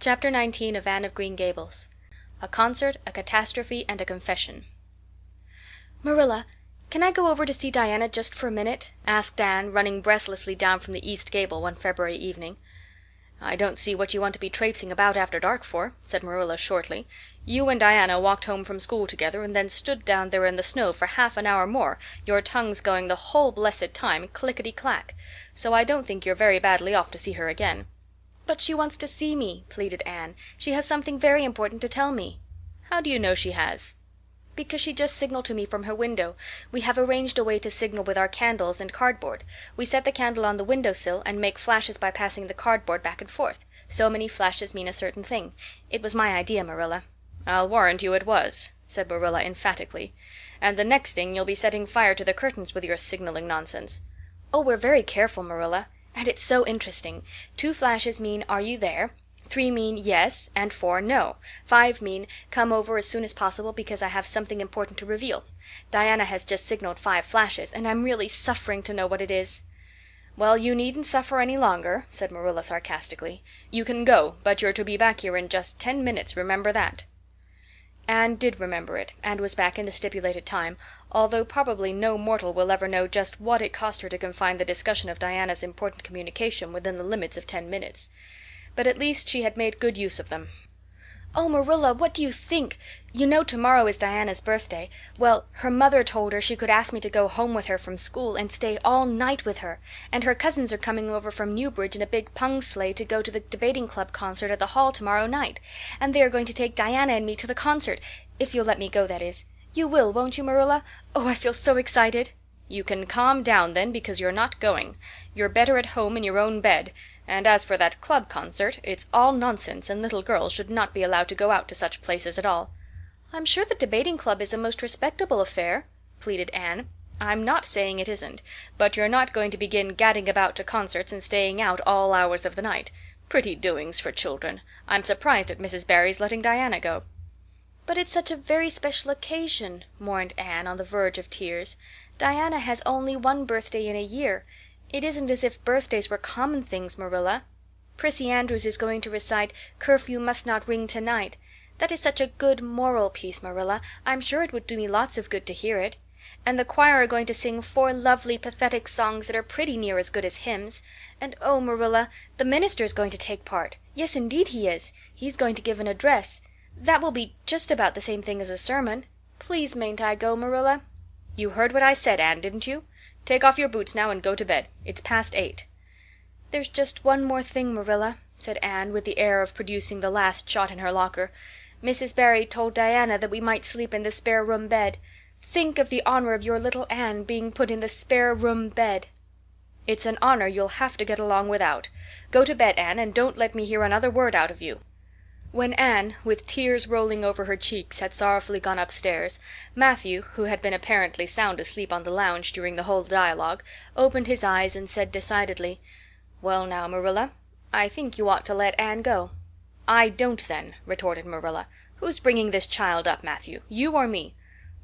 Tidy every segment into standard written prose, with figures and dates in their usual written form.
Chapter 19 of Anne of Green Gables. A Concert, a Catastrophe, and a Confession. "Marilla, can I go over to see Diana just for a minute?" asked Anne, running breathlessly down from the east gable one February evening. "I don't see what you want to be traipsing about after dark for," said Marilla shortly. "You and Diana walked home from school together and then stood down there in the snow for half an hour more, your tongues going the whole blessed time clickety-clack. So I don't think you're very badly off to see her again." "But she wants to see me," pleaded Anne. "She has something very important to tell me." "How do you know she has?" "Because she just signaled to me from her window. We have arranged a way to signal with our candles and cardboard. We set the candle on the window sill and make flashes by passing the cardboard back and forth. So many flashes mean a certain thing. It was my idea, Marilla." "I'll warrant you it was," said Marilla emphatically. "And the next thing you'll be setting fire to the curtains with your signaling nonsense." "Oh, we're very careful, Marilla. And it's so interesting. 2 flashes mean 'Are you there?' 3 mean 'Yes,' and 4 'No.' 5 mean 'Come over as soon as possible because I have something important to reveal.' Diana has just signaled 5 flashes, and I'm really suffering to know what it is." "Well, you needn't suffer any longer," said Marilla sarcastically. "You can go, but you're to be back here in just 10 minutes, remember that." Anne did remember it, and was back in the stipulated time, although probably no mortal will ever know just what it cost her to confine the discussion of Diana's important communication within the limits of 10 minutes. But at least she had made good use of them. "Oh, Marilla, what do you think? You know tomorrow is Diana's birthday. Well, her mother told her she could ask me to go home with her from school and stay all night with her. And her cousins are coming over from Newbridge in a big pung sleigh to go to the debating club concert at the hall tomorrow night. And they are going to take Diana and me to the concert, if you'll let me go, that is. You will, won't you, Marilla? Oh, I feel so excited." "You can calm down then, because you're not going. You're better at home in your own bed. And as for that club concert, it's all nonsense, and little girls should not be allowed to go out to such places at all." "I'm sure the debating club is a most respectable affair," pleaded Anne. "I'm not saying it isn't, but you're not going to begin gadding about to concerts and staying out all hours of the night. Pretty doings for children. I'm surprised at Mrs. Barry's letting Diana go." "But it's such a very special occasion," mourned Anne, on the verge of tears. "Diana has only one birthday in a year. It isn't as if birthdays were common things, Marilla. Prissy Andrews is going to recite 'Curfew Must Not Ring Tonight.' That is such a good moral piece, Marilla. I'm sure it would do me lots of good to hear it. And the choir are going to sing 4 lovely pathetic songs that are pretty near as good as hymns. And oh, Marilla, the minister's going to take part. Yes, indeed he is. He's going to give an address. That will be just about the same thing as a sermon. Please mayn't I go, Marilla?" "You heard what I said, Anne, didn't you? Take off your boots now and go to bed. It's past 8." "There's just one more thing, Marilla," said Anne, with the air of producing the last shot in her locker. "Mrs. Barry told Diana that we might sleep in the spare room bed. Think of the honor of your little Anne being put in the spare room bed." "It's an honor you'll have to get along without. Go to bed, Anne, and don't let me hear another word out of you." When Anne, with tears rolling over her cheeks, had sorrowfully gone upstairs, Matthew, who had been apparently sound asleep on the lounge during the whole dialogue, opened his eyes and said decidedly, "Well now, Marilla, I think you ought to let Anne go." "I don't then," retorted Marilla. "Who's bringing this child up, Matthew? You or me?"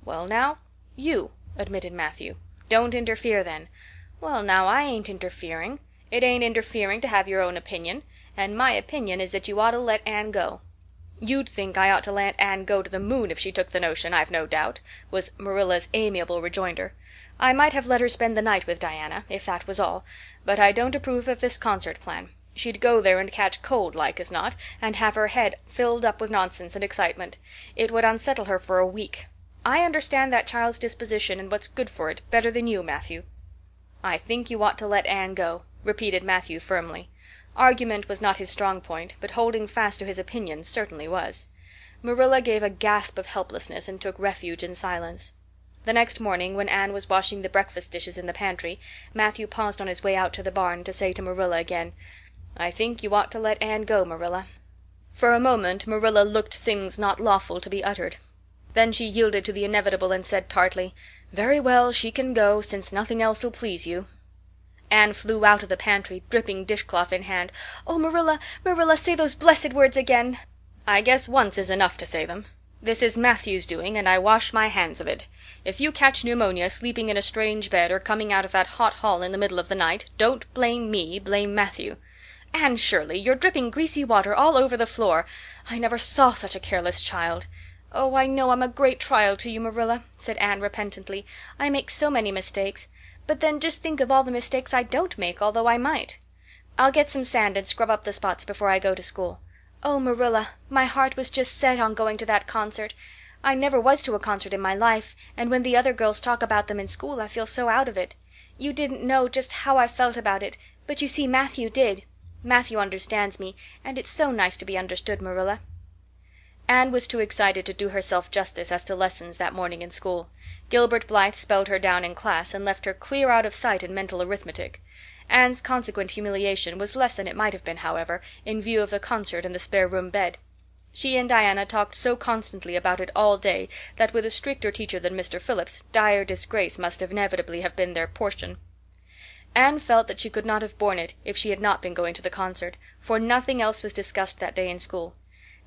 "Well now, you," admitted Matthew. "Don't interfere then." "Well now, I ain't interfering. It ain't interfering to have your own opinion. And my opinion is that you ought to let Anne go." "You'd think I ought to let Anne go to the moon if she took the notion, I've no doubt," was Marilla's amiable rejoinder. "I might have let her spend the night with Diana, if that was all, but I don't approve of this concert plan. She'd go there and catch cold like as not, and have her head filled up with nonsense and excitement. It would unsettle her for a week. I understand that child's disposition and what's good for it better than you, Matthew." "I think you ought to let Anne go," repeated Matthew firmly. Argument was not his strong point, but holding fast to his opinion certainly was. Marilla gave a gasp of helplessness and took refuge in silence. The next morning, when Anne was washing the breakfast dishes in the pantry, Matthew paused on his way out to the barn to say to Marilla again, "I think you ought to let Anne go, Marilla." For a moment Marilla looked things not lawful to be uttered. Then she yielded to the inevitable and said tartly, "Very well, she can go, since nothing else'll please you." Anne flew out of the pantry, dripping dishcloth in hand. "Oh, Marilla, Marilla, say those blessed words again." "I guess once is enough to say them. This is Matthew's doing, and I wash my hands of it. If you catch pneumonia sleeping in a strange bed or coming out of that hot hall in the middle of the night, don't blame me, blame Matthew." Anne Shirley, you're dripping greasy water all over the floor. I never saw such a careless child." "Oh, I know I'm a great trial to you, Marilla," said Anne repentantly. "I make so many mistakes. But then just think of all the mistakes I don't make, although I might. I'll get some sand and scrub up the spots before I go to school. Oh, Marilla, my heart was just set on going to that concert. I never was to a concert in my life, and when the other girls talk about them in school I feel so out of it. You didn't know just how I felt about it, but you see Matthew did. Matthew understands me, and it's so nice to be understood, Marilla." Anne was too excited to do herself justice as to lessons that morning in school. Gilbert Blythe spelled her down in class and left her clear out of sight in mental arithmetic. Anne's consequent humiliation was less than it might have been, however, in view of the concert and the spare room bed. She and Diana talked so constantly about it all day that with a stricter teacher than Mr. Phillips, dire disgrace must inevitably have been their portion. Anne felt that she could not have borne it if she had not been going to the concert, for nothing else was discussed that day in school.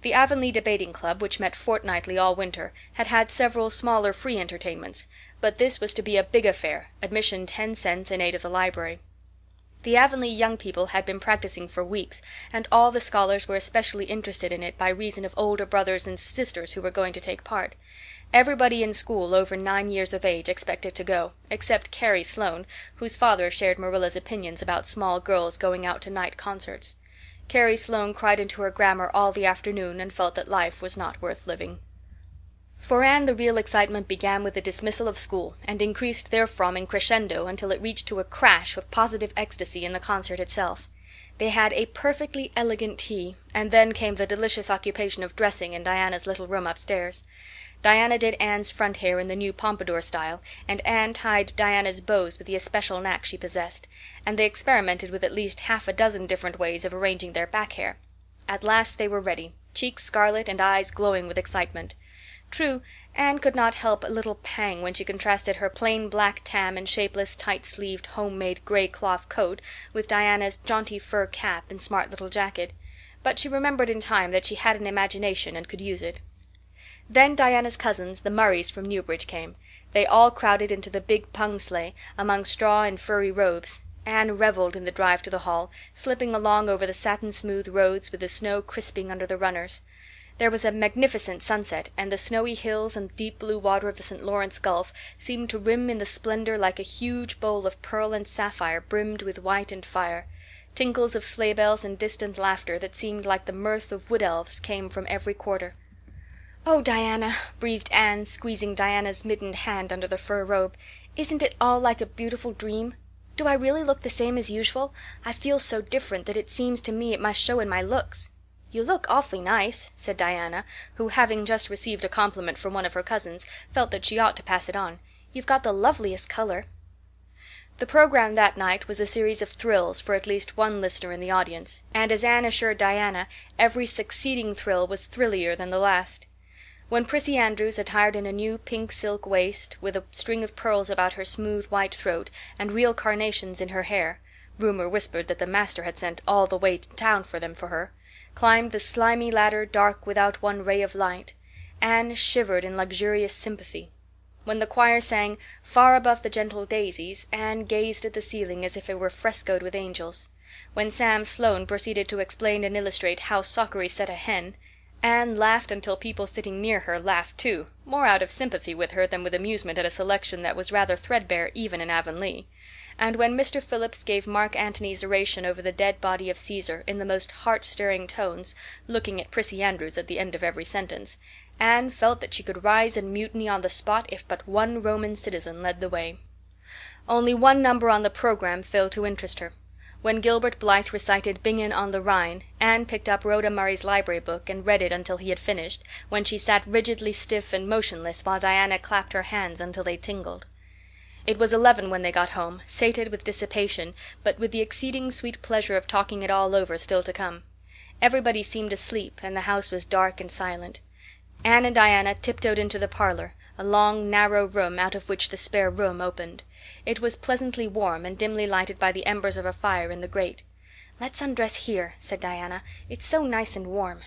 The Avonlea debating club, which met fortnightly all winter, had had several smaller free entertainments, but this was to be a big affair, admission 10 cents in aid of the library. The Avonlea young people had been practicing for weeks, and all the scholars were especially interested in it by reason of older brothers and sisters who were going to take part. Everybody in school over 9 years of age expected to go, except Carrie Sloane, whose father shared Marilla's opinions about small girls going out to night concerts. Carrie Sloane cried into her grammar all the afternoon and felt that life was not worth living. For Anne the real excitement began with the dismissal of school, and increased therefrom in crescendo until it reached to a crash of positive ecstasy in the concert itself. They had a perfectly elegant tea, and then came the delicious occupation of dressing in Diana's little room upstairs. Diana did Anne's front hair in the new pompadour style, and Anne tied Diana's bows with the especial knack she possessed, and they experimented with at least half a dozen different ways of arranging their back hair. At last they were ready, cheeks scarlet and eyes glowing with excitement. True, Anne could not help a little pang when she contrasted her plain black tam and shapeless, tight-sleeved, home-made gray cloth coat with Diana's jaunty fur cap and smart little jacket, but she remembered in time that she had an imagination and could use it. Then Diana's cousins, the Murrays from Newbridge, came. They all crowded into the big pung sleigh, among straw and furry robes. Anne reveled in the drive to the hall, slipping along over the satin-smooth roads with the snow crisping under the runners. There was a magnificent sunset, and the snowy hills and deep blue water of the St. Lawrence Gulf seemed to rim in the splendor like a huge bowl of pearl and sapphire brimmed with white and fire. Tinkles of sleigh bells and distant laughter that seemed like the mirth of wood elves came from every quarter. "Oh, Diana," breathed Anne, squeezing Diana's mittened hand under the fur robe, "isn't it all like a beautiful dream? Do I really look the same as usual? I feel so different that it seems to me it must show in my looks." "You look awfully nice," said Diana, who, having just received a compliment from one of her cousins, felt that she ought to pass it on. "You've got the loveliest color." The program that night was a series of thrills for at least one listener in the audience, and as Anne assured Diana, every succeeding thrill was thrillier than the last. When Prissy Andrews, attired in a new pink silk waist, with a string of pearls about her smooth white throat, and real carnations in her hair rumor whispered that the master had sent all the way to town for them for her climbed the slimy ladder dark without one ray of light, Anne shivered in luxurious sympathy. When the choir sang "Far above the gentle daisies," Anne gazed at the ceiling as if it were frescoed with angels. When Sam Sloane proceeded to explain and illustrate how Sockery set a hen, Anne laughed until people sitting near her laughed too, more out of sympathy with her than with amusement at a selection that was rather threadbare even in Avonlea. And when Mr. Phillips gave Mark Antony's oration over the dead body of Caesar in the most heart-stirring tones, looking at Prissy Andrews at the end of every sentence, Anne felt that she could rise and mutiny on the spot if but one Roman citizen led the way. Only one number on the program failed to interest her. When Gilbert Blythe recited Bingen on the Rhine, Anne picked up Rhoda Murray's library book and read it until he had finished, when she sat rigidly stiff and motionless while Diana clapped her hands until they tingled. It was 11 when they got home, sated with dissipation, but with the exceeding sweet pleasure of talking it all over still to come. Everybody seemed asleep, and the house was dark and silent. Anne and Diana tiptoed into the parlor, a long, narrow room out of which the spare room opened. It was pleasantly warm and dimly lighted by the embers of a fire in the grate. "Let's undress here," said Diana. "It's so nice and warm."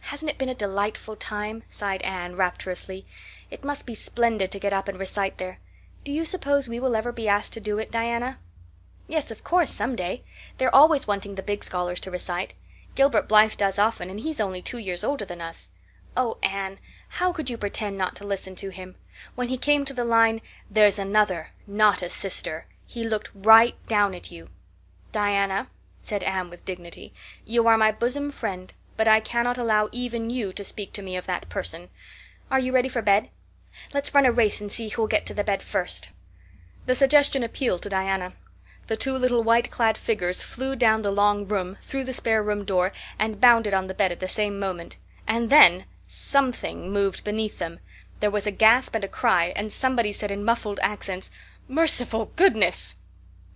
"Hasn't it been a delightful time?" sighed Anne rapturously. "It must be splendid to get up and recite there. Do you suppose we will ever be asked to do it, Diana?" "Yes, of course, some day. They're always wanting the big scholars to recite. Gilbert Blythe does often, and he's only 2 years older than us. Oh, Anne, how could you pretend not to listen to him? When he came to the line, 'There's another, not a sister,' he looked right down at you." "Diana," said Anne with dignity, "you are my bosom friend, but I cannot allow even you to speak to me of that person. Are you ready for bed? Let's run a race and see who'll get to the bed first." The suggestion appealed to Diana. The 2 little white-clad figures flew down the long room, through the spare room door, and bounded on the bed at the same moment. And then something moved beneath them. There was a gasp and a cry, and somebody said in muffled accents, "Merciful goodness!"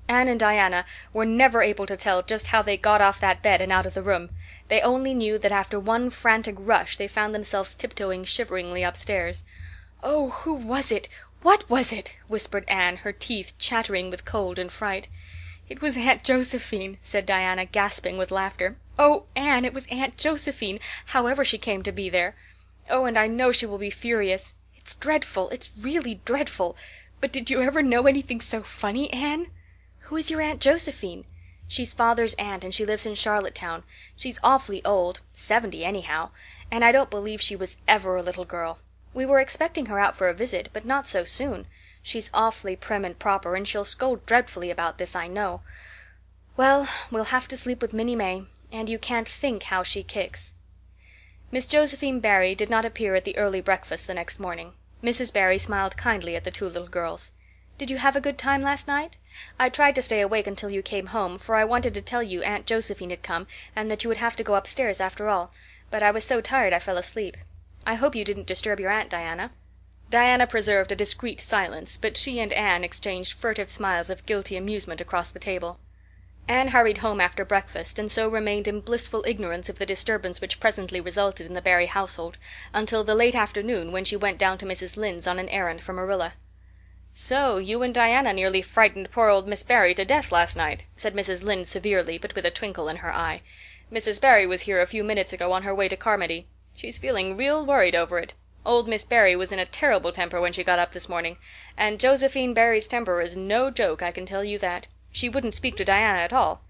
Anne and Diana were never able to tell just how they got off that bed and out of the room. They only knew that after one frantic rush they found themselves tiptoeing shiveringly upstairs. "Oh, who was it? What was it?" whispered Anne, her teeth chattering with cold and fright. "It was Aunt Josephine," said Diana, gasping with laughter. "Oh, Anne, it was Aunt Josephine, however she came to be there. Oh, and I know she will be furious. It's dreadful, it's really dreadful. But did you ever know anything so funny, Anne?" "Who is your Aunt Josephine?" "She's father's aunt, and she lives in Charlottetown. She's awfully old, 70 anyhow, and I don't believe she was ever a little girl. We were expecting her out for a visit, but not so soon. She's awfully prim and proper, and she'll scold dreadfully about this, I know. Well, we'll have to sleep with Minnie May, and you can't think how she kicks." Miss Josephine Barry did not appear at the early breakfast the next morning. Mrs. Barry smiled kindly at the 2 little girls. "Did you have a good time last night? I tried to stay awake until you came home, for I wanted to tell you Aunt Josephine had come, and that you would have to go upstairs after all, but I was so tired I fell asleep. I hope you didn't disturb your aunt, Diana." Diana preserved a discreet silence, but she and Anne exchanged furtive smiles of guilty amusement across the table. Anne hurried home after breakfast, and so remained in blissful ignorance of the disturbance which presently resulted in the Barry household, until the late afternoon, when she went down to Mrs. Lynde's on an errand for Marilla. "So you and Diana nearly frightened poor old Miss Barry to death last night," said Mrs. Lynde severely, but with a twinkle in her eye. "Mrs. Barry was here a few minutes ago on her way to Carmody. She's feeling real worried over it. Old Miss Barry was in a terrible temper when she got up this morning, and Josephine Barry's temper is no joke, I can tell you that. She wouldn't speak to Diana at all."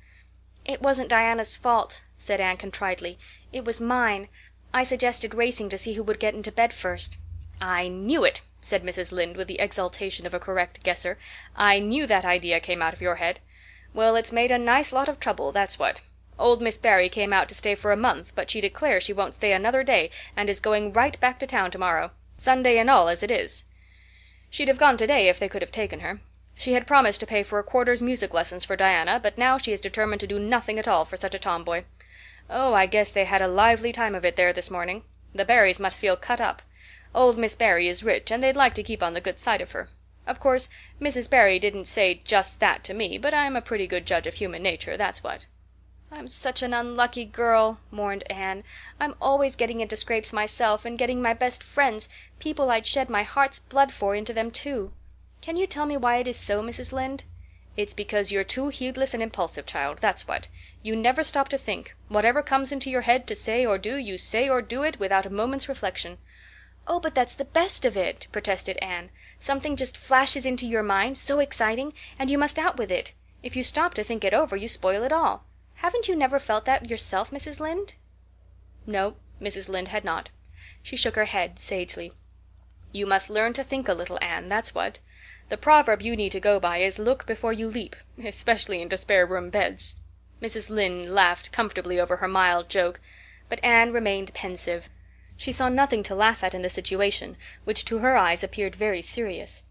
"It wasn't Diana's fault," said Anne contritely. "It was mine. I suggested racing to see who would get into bed first." "I knew it," said Mrs. Lynde with the exultation of a correct guesser. "I knew that idea came out of your head. Well, it's made a nice lot of trouble, that's what. Old Miss Barry came out to stay for a month, but she declares she won't stay another day, and is going right back to town tomorrow, Sunday and all as it is. She'd have gone today if they could have taken her. She had promised to pay for a quarter's music lessons for Diana, but now she is determined to do nothing at all for such a tomboy. Oh, I guess they had a lively time of it there this morning. The Barrys must feel cut up. Old Miss Barry is rich, and they'd like to keep on the good side of her. Of course, Mrs. Barry didn't say just that to me, but I'm a pretty good judge of human nature, that's what." "I'm such an unlucky girl," mourned Anne. "I'm always getting into scrapes myself, and getting my best friends, people I'd shed my heart's blood for, into them too. Can you tell me why it is so, Mrs. Lynde?" "It's because you're too heedless and impulsive, child, that's what. You never stop to think. Whatever comes into your head to say or do, you say or do it without a moment's reflection." "Oh, but that's the best of it," protested Anne. "Something just flashes into your mind, so exciting, and you must out with it. If you stop to think it over, you spoil it all. Haven't you never felt that yourself, Mrs. Lynde?" No, Mrs. Lynde had not. She shook her head sagely. "You must learn to think a little, Anne, that's what. The proverb you need to go by is 'look before you leap,' especially into spare room beds." Mrs. Lynde laughed comfortably over her mild joke, but Anne remained pensive. She saw nothing to laugh at in the situation, which to her eyes appeared very serious.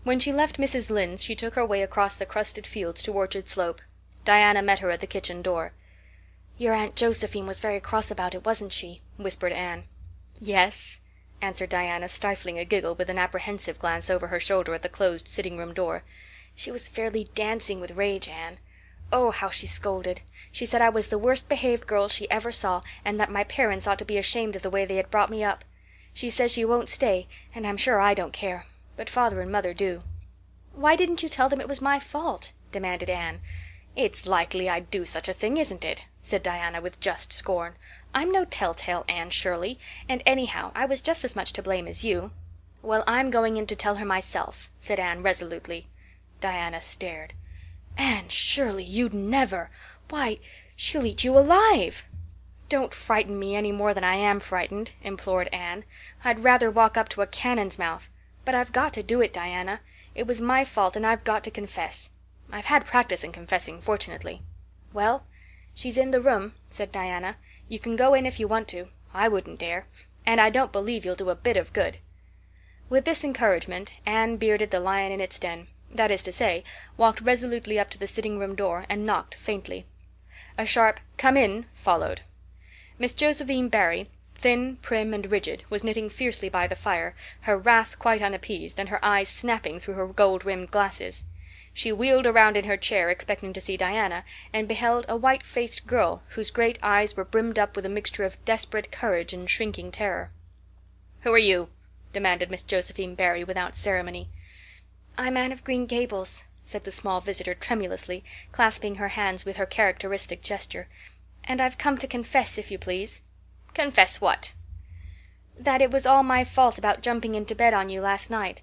When she left Mrs. Lynde's she took her way across the crusted fields to Orchard Slope. Diana met her at the kitchen door. "Your Aunt Josephine was very cross about it, wasn't she?" whispered Anne. "Yes," answered Diana, stifling a giggle with an apprehensive glance over her shoulder at the closed sitting-room door. "She was fairly dancing with rage, Anne. Oh, how she scolded! She said I was the worst behaved girl she ever saw, and that my parents ought to be ashamed of the way they had brought me up. She says she won't stay, and I'm sure I don't care, but father and mother do." "Why didn't you tell them it was my fault?" demanded Anne. "It's likely I'd do such a thing, isn't it?" said Diana with just scorn. "I'm no telltale Anne Shirley, and anyhow I was just as much to blame as you." "Well, I'm going in to tell her myself," said Anne resolutely. Diana stared. "Anne Shirley, you'd never! Why, she'll eat you alive!" "Don't frighten me any more than I am frightened," implored Anne. "I'd rather walk up to a cannon's mouth. But I've got to do it, Diana. It was my fault and I've got to confess. I've had practice in confessing, fortunately." "Well, she's in the room," said Diana. "You can go in if you want to. I wouldn't dare. And I don't believe you'll do a bit of good." With this encouragement Anne bearded the lion in its den, that is to say, walked resolutely up to the sitting-room door and knocked faintly. A sharp "Come in" followed. Miss Josephine Barry, thin, prim, and rigid, was knitting fiercely by the fire, her wrath quite unappeased, and her eyes snapping through her gold-rimmed glasses. She wheeled around in her chair, expecting to see Diana, and beheld a white-faced girl whose great eyes were brimmed up with a mixture of desperate courage and shrinking terror. "Who are you?" demanded Miss Josephine Barry without ceremony. "I'm Anne of Green Gables," said the small visitor tremulously, clasping her hands with her characteristic gesture. "And I've come to confess, if you please." "Confess what?" "That it was all my fault about jumping into bed on you last night.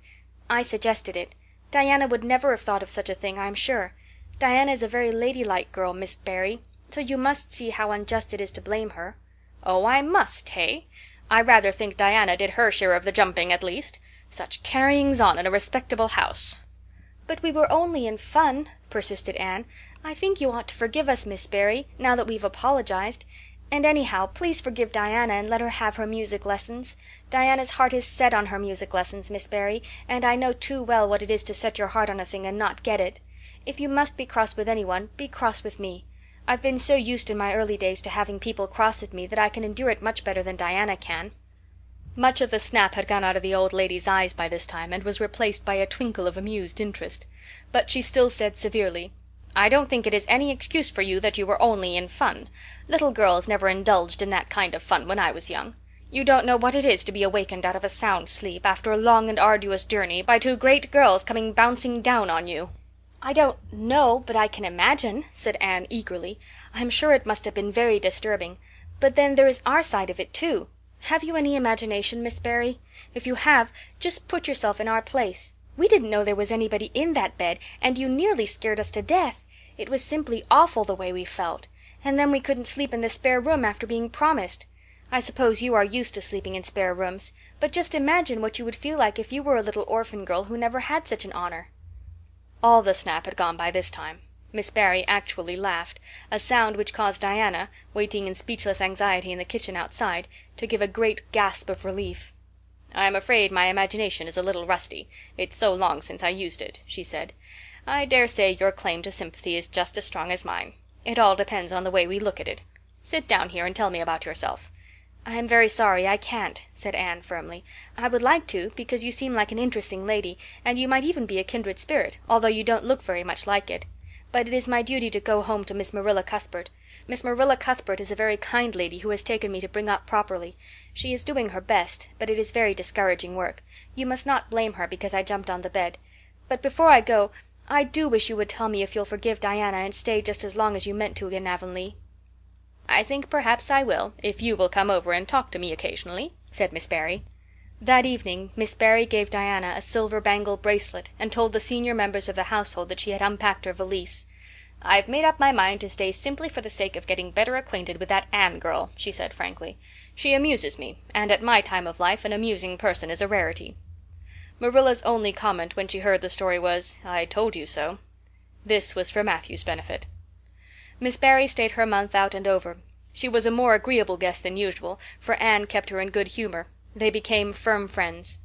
I suggested it. Diana would never have thought of such a thing, I'm sure. Diana is a very ladylike girl, Miss Barry, so you must see how unjust it is to blame her." "Oh, I must, hey? I rather think Diana did her share of the jumping, at least. Such carryings on in a respectable house." "But we were only in fun," persisted Anne. "I think you ought to forgive us, Miss Barry, now that we've apologized. And anyhow, please forgive Diana and let her have her music lessons. Diana's heart is set on her music lessons, Miss Barry, and I know too well what it is to set your heart on a thing and not get it. If you must be cross with anyone, be cross with me. I've been so used in my early days to having people cross at me that I can endure it much better than Diana can." Much of the snap had gone out of the old lady's eyes by this time and was replaced by a twinkle of amused interest. But she still said severely, "I don't think it is any excuse for you that you were only in fun. Little girls never indulged in that kind of fun when I was young. You don't know what it is to be awakened out of a sound sleep, after a long and arduous journey, by two great girls coming bouncing down on you." "I don't know, but I can imagine," said Anne eagerly. "I'm sure it must have been very disturbing. But then there is our side of it, too. Have you any imagination, Miss Barry? If you have, just put yourself in our place. We didn't know there was anybody in that bed, and you nearly scared us to death. It was simply awful the way we felt. And then we couldn't sleep in the spare room after being promised. I suppose you are used to sleeping in spare rooms, but just imagine what you would feel like if you were a little orphan girl who never had such an honor." All the snap had gone by this time. Miss Barry actually laughed, a sound which caused Diana, waiting in speechless anxiety in the kitchen outside, to give a great gasp of relief. "I'm afraid my imagination is a little rusty. It's so long since I used it," she said. "I dare say your claim to sympathy is just as strong as mine. It all depends on the way we look at it. Sit down here and tell me about yourself." "I'm very sorry I can't," said Anne firmly. "I would like to, because you seem like an interesting lady, and you might even be a kindred spirit, although you don't look very much like it. But it is my duty to go home to Miss Marilla Cuthbert. Miss Marilla Cuthbert is a very kind lady who has taken me to bring up properly. She is doing her best, but it is very discouraging work. You must not blame her because I jumped on the bed. But before I go, I do wish you would tell me if you'll forgive Diana and stay just as long as you meant to in Avonlea." "I think perhaps I will, if you will come over and talk to me occasionally," said Miss Barry. That evening Miss Barry gave Diana a silver bangle bracelet and told the senior members of the household that she had unpacked her valise. "I've made up my mind to stay simply for the sake of getting better acquainted with that Anne girl," she said frankly. "She amuses me, and at my time of life an amusing person is a rarity." Marilla's only comment when she heard the story was, "I told you so." This was for Matthew's benefit. Miss Barry stayed her month out and over. She was a more agreeable guest than usual, for Anne kept her in good humor. They became firm friends.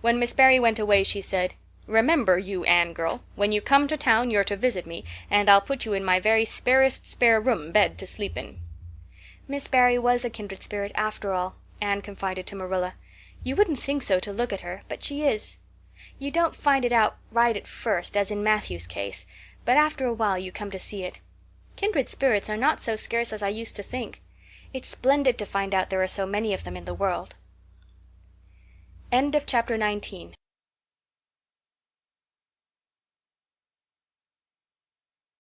When Miss Barry went away she said, "Remember, you Anne girl, when you come to town you're to visit me, and I'll put you in my very sparest spare room bed to sleep in." "Miss Barry was a kindred spirit after all," Anne confided to Marilla. "You wouldn't think so to look at her, but she is. You don't find it out right at first, as in Matthew's case, but after a while you come to see it. Kindred spirits are not so scarce as I used to think. It's splendid to find out there are so many of them in the world." End of chapter 19.